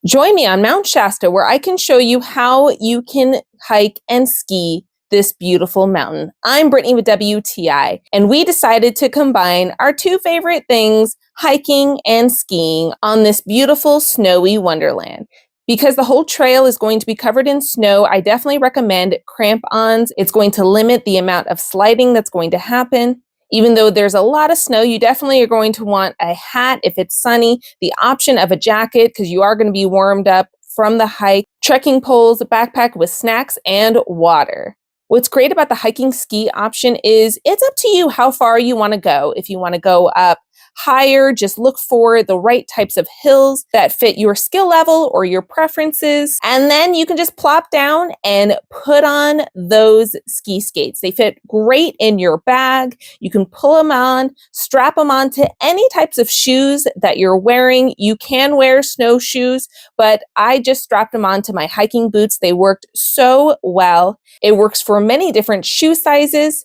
Join me on Mount Shasta, where I can show you how you can hike and ski this beautiful mountain. I'm Brittany with WTI, and we decided to combine our two favorite things, hiking and skiing, on this beautiful snowy wonderland. Because the whole trail is going to be covered in snow, I definitely recommend crampons. It's going to limit the amount of sliding that's going to happen. Even though there's a lot of snow, you definitely are going to want a hat if it's sunny, the option of a jacket because you are going to be warmed up from the hike, trekking poles, a backpack with snacks, and water. What's great about the hiking ski option is it's up to you how far you want to go. If you want to go up higher, just look for the right types of hills that fit your skill level or your preferences. And then you can just plop down and put on those ski skates. They fit great in your bag. You can pull them on, strap them onto any types of shoes that you're wearing. You can wear snowshoes, but I just strapped them onto my hiking boots. They worked so well. It works for many different shoe sizes.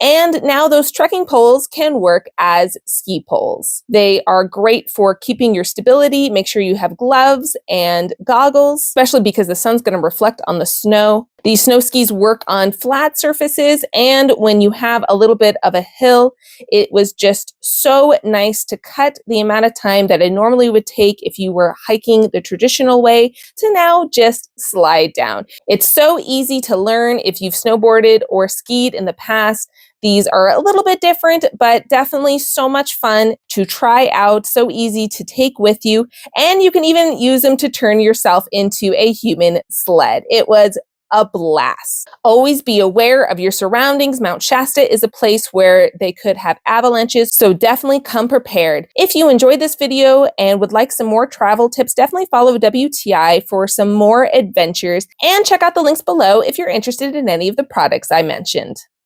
And now those trekking poles can work as ski poles. They are great for keeping your stability. Make sure you have gloves and goggles, especially because the sun's going to reflect on the snow. These snow skis work on flat surfaces, and when you have a little bit of a hill, it was just so nice to cut the amount of time that it normally would take if you were hiking the traditional way to now just slide down. It's so easy to learn if you've snowboarded or skied in the past. These are a little bit different, but definitely so much fun to try out, so easy to take with you, and you can even use them to turn yourself into a human sled. It was a blast. Always be aware of your surroundings. Mount Shasta is a place where they could have avalanches, so definitely come prepared. If you enjoyed this video and would like some more travel tips, definitely follow WTI for some more adventures, and check out the links below if you're interested in any of the products I mentioned.